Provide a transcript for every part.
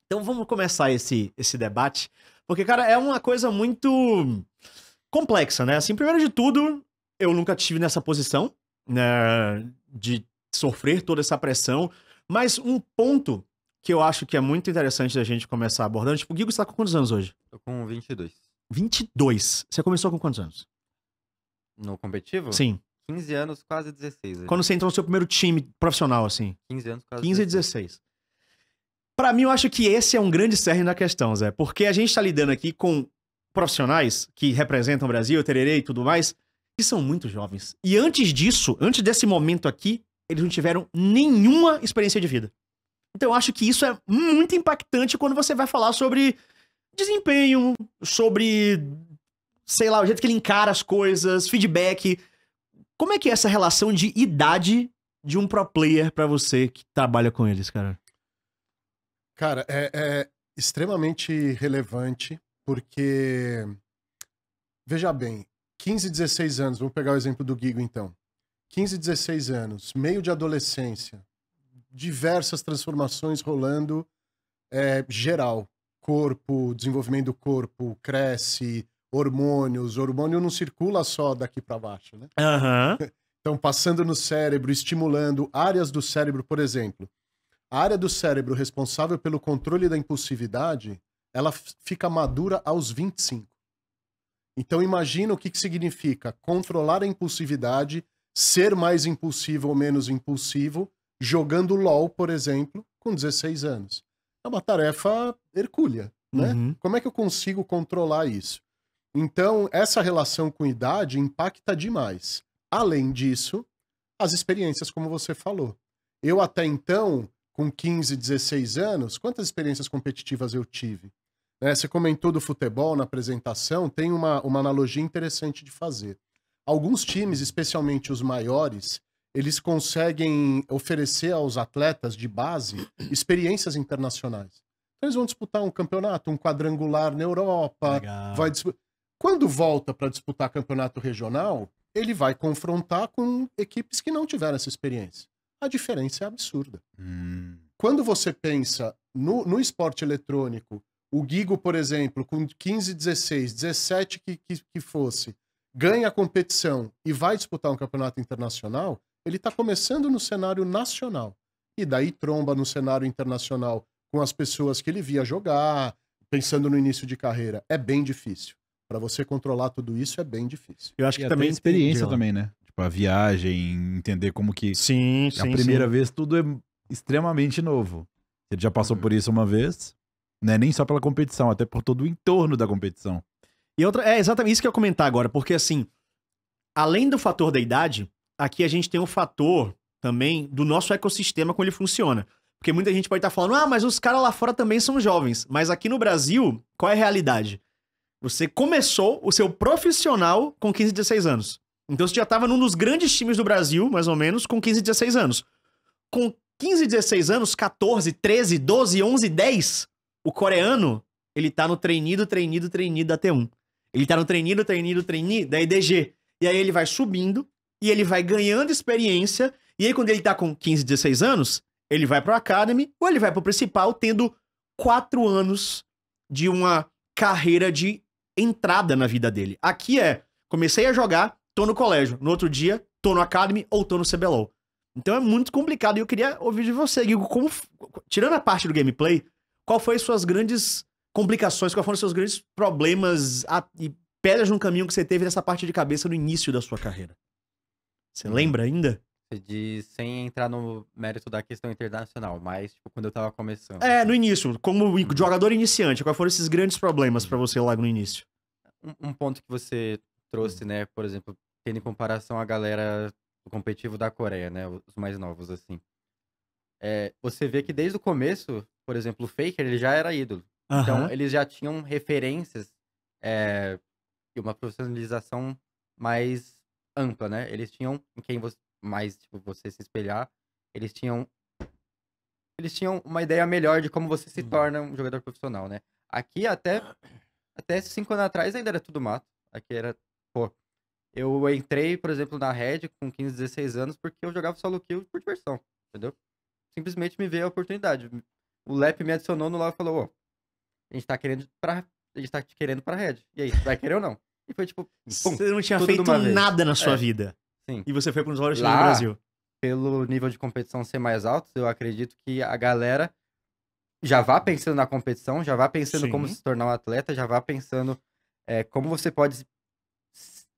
Então vamos começar esse debate, porque, cara, é uma coisa muito complexa, né? Assim, primeiro de tudo, eu nunca tive nessa posição, né, de sofrer toda essa pressão, mas um ponto que eu acho que é muito interessante da gente começar abordando, tipo, o Gigo está com quantos anos hoje? Tô com 22. 22. Você começou com quantos anos? No competitivo? Sim. 15 anos, quase 16. Quando você entrou no seu primeiro time profissional, assim? 15 anos, quase 15 e 16. 16. Pra mim, eu acho que esse é um grande cerne da questão, Zé. Porque a gente tá lidando aqui com profissionais que representam o Brasil, tererê e tudo mais, que são muito jovens. E antes disso, antes desse momento aqui, eles não tiveram nenhuma experiência de vida. Então eu acho que isso é muito impactante quando você vai falar sobre desempenho, sobre, sei lá, o jeito que ele encara as coisas, feedback. Como é que é essa relação de idade de um pro player pra você que trabalha com eles, cara? Cara, é extremamente relevante, porque, veja bem, 15, 16 anos, vamos pegar o exemplo do Gigo então. 15, 16 anos, meio de adolescência, diversas transformações rolando, geral. Corpo, desenvolvimento do corpo, cresce, hormônios. O hormônio não circula só daqui para baixo, né? Aham. Então, passando no cérebro, estimulando áreas do cérebro, por exemplo. A área do cérebro responsável pelo controle da impulsividade, ela fica madura aos 25. Então imagina o que significa controlar a impulsividade, ser mais impulsivo ou menos impulsivo, jogando LOL, por exemplo, com 16 anos. É uma tarefa hercúlea, né? Uhum. Como é que eu consigo controlar isso? Então, essa relação com idade impacta demais. Além disso, as experiências, como você falou. Eu até então, com 15, 16 anos, quantas experiências competitivas eu tive? Você comentou do futebol na apresentação, tem uma analogia interessante de fazer. Alguns times, especialmente os maiores, eles conseguem oferecer aos atletas de base experiências internacionais. Então, eles vão disputar um campeonato, um quadrangular na Europa. Legal. Quando volta para disputar campeonato regional, ele vai confrontar com equipes que não tiveram essa experiência. A diferença é absurda. Quando você pensa no esporte eletrônico, o Gigo, por exemplo, com 15, 16, 17 que fosse, ganha a competição e vai disputar um campeonato internacional, ele está começando no cenário nacional. E daí tromba no cenário internacional com as pessoas que ele via jogar, pensando no início de carreira. É bem difícil. Para você controlar tudo isso é bem difícil. Eu acho E que até também a experiência diga lá. também, né? Tipo, a viagem, entender como que Sim, a primeira vez tudo é extremamente novo. Ele já passou por isso uma vez, né? Nem só pela competição, até por todo o entorno da competição. E outra, é exatamente isso que eu ia comentar agora, porque assim, além do fator da idade, aqui a gente tem um fator também do nosso ecossistema, como ele funciona. Porque muita gente pode estar falando, ah, mas os caras lá fora também são jovens. Mas aqui no Brasil, qual é a realidade? Você começou o seu profissional com 15, 16 anos. Então você já estava num dos grandes times do Brasil, mais ou menos, com 15, 16 anos. Com 15, 16 anos, 14, 13, 12, 11, 10, o coreano, ele tá no treinido da T1. Ele tá no treinido da EDG. E aí ele vai subindo, e ele vai ganhando experiência, e aí quando ele tá com 15, 16 anos, ele vai pro Academy, ou ele vai pro principal, tendo 4 anos de uma carreira de entrada na vida dele. Aqui comecei a jogar, tô no colégio. No outro dia, tô no Academy ou tô no CBLOL. Então é muito complicado. E eu queria ouvir de você, Guigo, tirando a parte do gameplay, qual foi as suas grandes complicações, quais foram os seus grandes problemas e pedras no caminho que você teve nessa parte de cabeça no início da sua carreira? Você lembra ainda? Você diz sem entrar no mérito da questão internacional, mas tipo, quando eu tava começando. No início, como jogador iniciante, quais foram esses grandes problemas pra você logo no início? Um ponto que você trouxe, né, por exemplo, tendo em comparação a galera do competitivo da Coreia, né, os mais novos, assim. Você vê que desde o começo, por exemplo, o Faker, ele já era ídolo. Então, Aham. eles já tinham referências e uma profissionalização mais ampla, né? Eles tinham em quem mais, tipo, você se espelhar. Eles tinham uma ideia melhor de como você se torna um jogador profissional, né? Aqui, até 5 anos atrás, ainda era tudo mato. Aqui era, pô... Eu entrei, por exemplo, na Red com 15, 16 anos porque eu jogava solo kill por diversão, entendeu? Simplesmente me veio a oportunidade. o Lep me adicionou no LoL e falou, ó, a gente tá te querendo pra Red. E aí, vai querer ou não? E foi tipo, pum, Você não tinha tudo de feito uma vez. nada na sua É. vida. Sim. E você foi para um dos maiores times Lá- do Brasil. Pelo nível de competição ser mais alto, eu acredito que a galera já vá pensando na competição, já vá pensando como Sim. se tornar um atleta, já vá pensando como você pode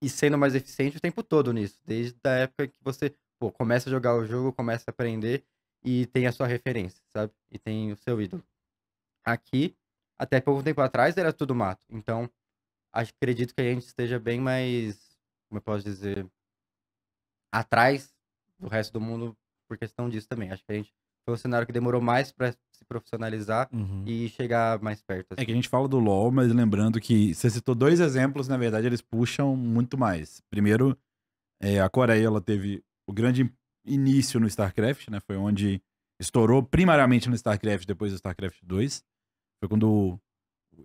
ir sendo mais eficiente o tempo todo nisso. Desde a época que você começa a jogar o jogo, começa a aprender e tem a sua referência, sabe? E tem o seu ídolo. Aqui, até pouco tempo atrás, era tudo mato. Então, acredito que a gente esteja bem mais, como eu posso dizer, atrás do resto do mundo por questão disso também. Acho que a gente foi um cenário que demorou mais pra se profissionalizar Uhum. e chegar mais perto. É assim. que a gente fala do LoL, mas lembrando que você citou 2 exemplos, na verdade eles puxam muito mais. Primeiro, a Coreia ela teve o grande início no StarCraft, né? Foi onde estourou primariamente no StarCraft, depois do StarCraft 2. Foi quando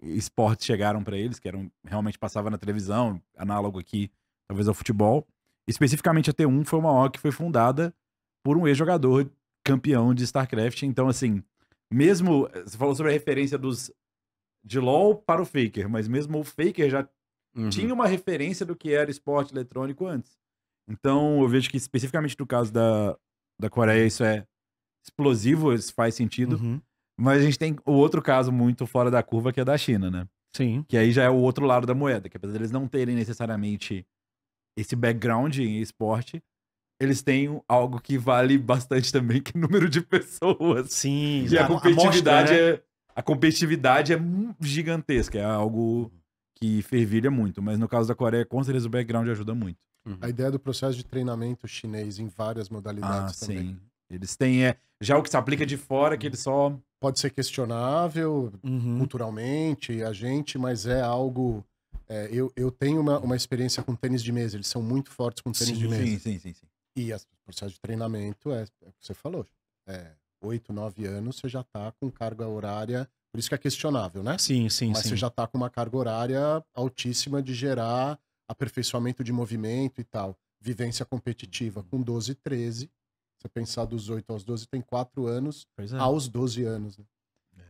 esportes chegaram pra eles, que realmente passava na televisão, análogo aqui, talvez ao futebol. Especificamente a T1 foi uma org que foi fundada por um ex-jogador campeão de StarCraft. Então, assim, mesmo... Você falou sobre a referência de LoL para o Faker, mas mesmo o Faker já Uhum. tinha uma referência do que era esporte eletrônico antes. Então, eu vejo que especificamente no caso da Coreia isso é explosivo, isso faz sentido. Uhum. Mas a gente tem o outro caso muito fora da curva, que é da China, né? Sim. Que aí já é o outro lado da moeda, que apesar deles não terem necessariamente esse background em esporte, eles têm algo que vale bastante também, que é o número de pessoas. Sim. E a competitividade, amostra, né? a competitividade é gigantesca, é algo que fervilha muito. Mas no caso da Coreia, com certeza o background ajuda muito. Uhum. A ideia do processo de treinamento chinês em várias modalidades também. Sim. Eles têm já o que se aplica de fora, que eles só... Pode ser questionável Uhum. culturalmente, a gente, mas é algo... eu tenho uma experiência com tênis de mesa, eles são muito fortes com tênis de mesa. Sim. E o processo de treinamento é o que você falou. 8, 9 anos você já tá com carga horária, por isso que é questionável, né? Sim. Mas você já tá com uma carga horária altíssima de gerar aperfeiçoamento de movimento e tal. Vivência competitiva com 12, 13. Você pensar dos 8 aos 12, tem 4 anos Pois é. aos 12 anos. Né?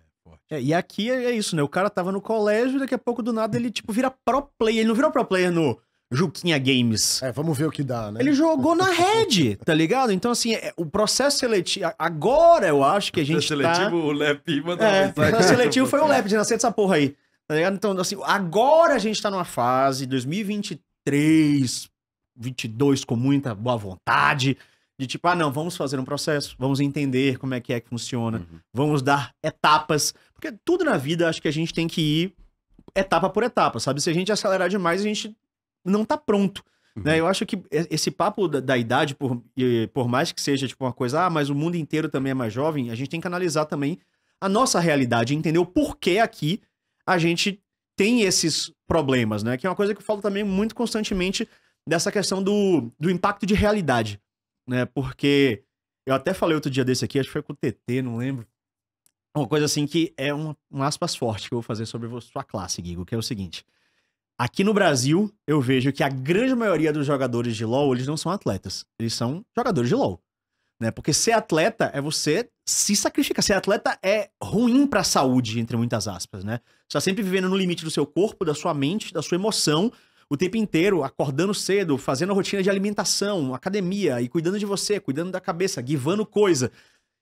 E aqui é isso, né? O cara tava no colégio e daqui a pouco do nada ele, tipo, vira pro player. Ele não virou pro player no Juquinha Games. Vamos ver o que dá, né? Ele jogou na Red, tá ligado? Então, assim, o processo seletivo... Agora eu acho que a gente seletivo, o Lep mandou o processo seletivo foi o Lep, de nascer dessa porra aí. Tá ligado? Então, assim, agora a gente tá numa fase, 2023, 22, com muita boa vontade, de tipo, não, vamos fazer um processo, vamos entender como é que funciona, Uhum. vamos dar etapas, porque tudo na vida acho que a gente tem que ir etapa por etapa, sabe? Se a gente acelerar demais, a gente não tá pronto. Uhum. Né? Eu acho que esse papo da idade, por mais que seja tipo uma coisa, mas o mundo inteiro também é mais jovem, a gente tem que analisar também a nossa realidade, entender o porquê aqui a gente tem esses problemas, né? Que é uma coisa que eu falo também muito constantemente dessa questão do impacto de realidade, né? Porque eu até falei outro dia desse aqui, acho que foi com o TT, não lembro. Uma coisa assim que é um aspas forte que eu vou fazer sobre a sua classe, Guigo, que é o seguinte. Aqui no Brasil, eu vejo que a grande maioria dos jogadores de LoL, eles não são atletas. Eles são jogadores de LoL. Né? Porque ser atleta é você se sacrificar. Ser atleta é ruim pra saúde, entre muitas aspas, né? Você tá sempre vivendo no limite do seu corpo, da sua mente, da sua emoção, o tempo inteiro, acordando cedo, fazendo a rotina de alimentação, academia, e cuidando de você, cuidando da cabeça, guivando coisa.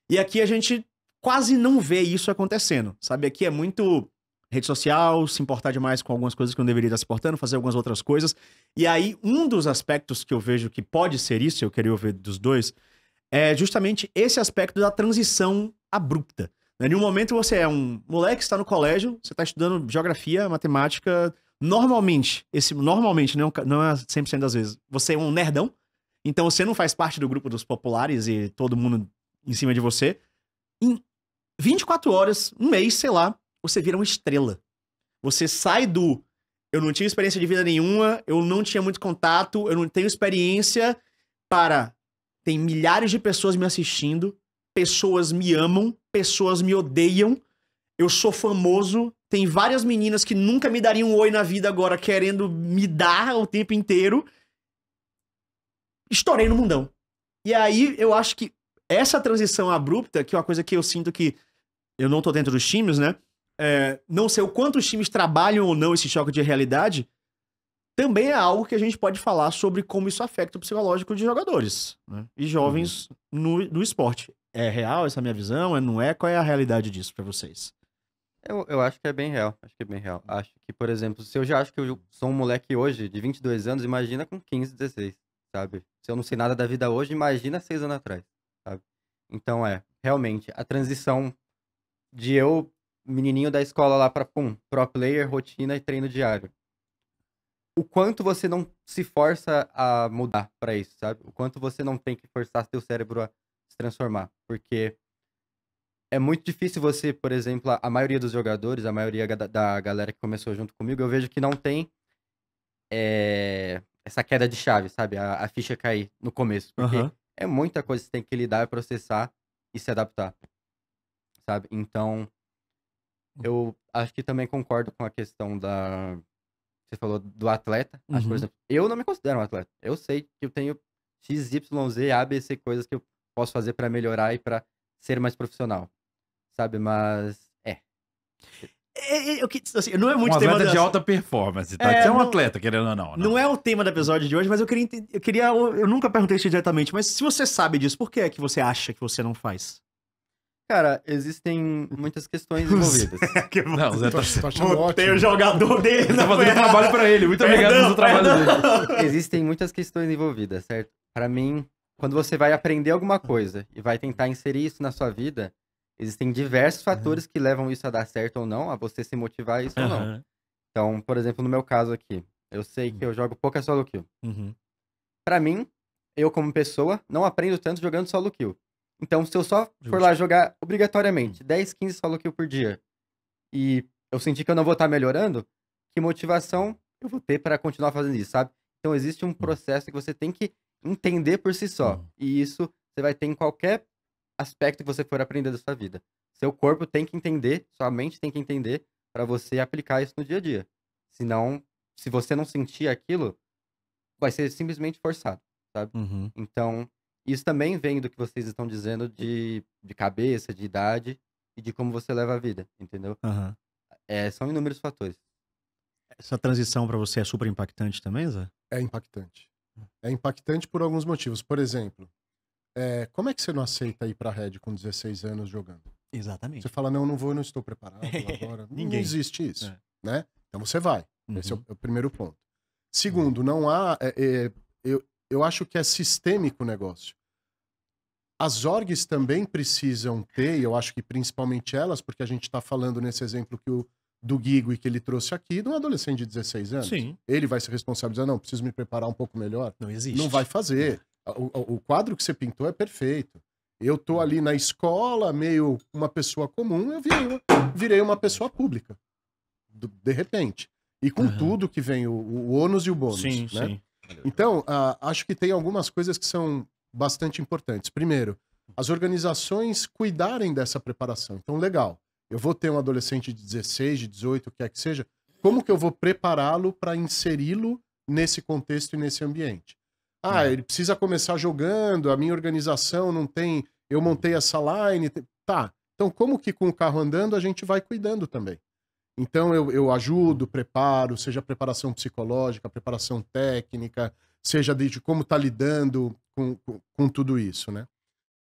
E aqui a gente quase não vê isso acontecendo, sabe? Aqui é muito rede social, se importar demais com algumas coisas que não deveria estar se importando, fazer algumas outras coisas. E aí, um dos aspectos que eu vejo que pode ser isso, eu queria ouvir dos dois, é justamente esse aspecto da transição abrupta. Em um momento você é um moleque que está no colégio, você está estudando geografia, matemática, normalmente, não é 100% das vezes, você é um nerdão, então você não faz parte do grupo dos populares e todo mundo em cima de você. Em 24 horas, um mês, sei lá, você vira uma estrela. Você sai do eu não tinha experiência de vida nenhuma, eu não tinha muito contato, eu não tenho experiência, para tem milhares de pessoas me assistindo, pessoas me amam, pessoas me odeiam, eu sou famoso, tem várias meninas que nunca me dariam um oi na vida agora querendo me dar o tempo inteiro. Estourei no mundão. E aí eu acho que essa transição abrupta, que é uma coisa que eu sinto que eu não tô dentro dos times, né? Não sei o quanto os times trabalham ou não esse choque de realidade, também é algo que a gente pode falar sobre como isso afeta o psicológico de jogadores, né? E jovens no esporte. É real essa minha visão? Não é? Qual é a realidade disso pra vocês? Eu acho que é bem real. Acho que é bem real. Acho que, por exemplo, se eu já acho que eu sou um moleque hoje de 22 anos, imagina com 15, 16, sabe? Se eu não sei nada da vida hoje, imagina 6 anos atrás, sabe? Então, realmente, a transição de eu, menininho da escola lá pra, pro player, rotina e treino diário. O quanto você não se força a mudar pra isso, sabe? O quanto você não tem que forçar seu cérebro a se transformar. Porque é muito difícil você, por exemplo, a maioria dos jogadores, a maioria da galera que começou junto comigo, eu vejo que não tem essa queda de chave, sabe? A ficha cair no começo. Porque é muita coisa que você tem que lidar, processar e se adaptar, sabe? Então, eu acho que também concordo com a questão da... Você falou do atleta. Acho, por exemplo, eu não me considero um atleta. Eu sei que eu tenho X, Y, Z, A, B, C coisas que eu posso fazer pra melhorar e pra ser mais profissional. Sabe? Mas assim, não é muito um tema atleta de alta performance, tá? Você é um atleta, querendo ou não. Não é o tema do episódio de hoje, mas eu nunca perguntei isso diretamente, mas se você sabe disso, por que é que você acha que você não faz? Cara, existem muitas questões envolvidas. Não, Zé tá Tem o jogador dele. Tá fazendo trabalho pra ele. Muito obrigado pelo trabalho dele. Existem muitas questões envolvidas, certo? Pra mim, quando você vai aprender alguma coisa e vai tentar inserir isso na sua vida, existem diversos fatores que levam isso a dar certo ou não, a você se motivar a isso ou não. Então, por exemplo, no meu caso aqui, eu sei que eu jogo pouca solo kill. Pra mim, eu como pessoa, não aprendo tanto jogando solo kill. Então, se eu só for lá jogar obrigatoriamente 10, 15 solo kill por dia e eu sentir que eu não vou estar melhorando, que motivação eu vou ter para continuar fazendo isso, sabe? Então, existe um processo que você tem que entender por si só. E isso você vai ter em qualquer aspecto que você for aprender da sua vida. Seu corpo tem que entender, sua mente tem que entender para você aplicar isso no dia a dia. Senão, se você não sentir aquilo, vai ser simplesmente forçado, sabe? Então, isso também vem do que vocês estão dizendo de cabeça, de idade e de como você leva a vida, entendeu? São inúmeros fatores. Essa transição pra você é super impactante também, Zé? É impactante. É impactante por alguns motivos. Por exemplo, como é que você não aceita ir pra Red com 16 anos jogando? Exatamente. Você fala, não vou, não estou preparado agora. Não existe isso, né? Então você vai. Esse é o primeiro ponto. Segundo, não há... eu acho que é sistêmico o negócio. As orgs também precisam ter, e eu acho que principalmente elas, porque a gente está falando nesse exemplo do Guigo e que ele trouxe aqui, de um adolescente de 16 anos. Sim. Ele vai se responsabilizar, não, preciso me preparar um pouco melhor. Não existe. Não vai fazer. O quadro que você pintou é perfeito. Eu tô ali na escola, meio uma pessoa comum, eu virei uma pessoa pública. De repente. E com tudo que vem, o ônus e o bônus. Sim, né? sim. Então, acho que tem algumas coisas que são bastante importantes. Primeiro, as organizações cuidarem dessa preparação. Então, legal, eu vou ter um adolescente de 16, de 18, o que é que seja, como que eu vou prepará-lo para inseri-lo nesse contexto e nesse ambiente? Ele precisa começar jogando, a minha organização não tem, eu montei essa line, tá. Então, como que com o carro andando a gente vai cuidando também? Então, eu ajudo, preparo, seja preparação psicológica, preparação técnica, seja de como tá lidando com tudo isso, né?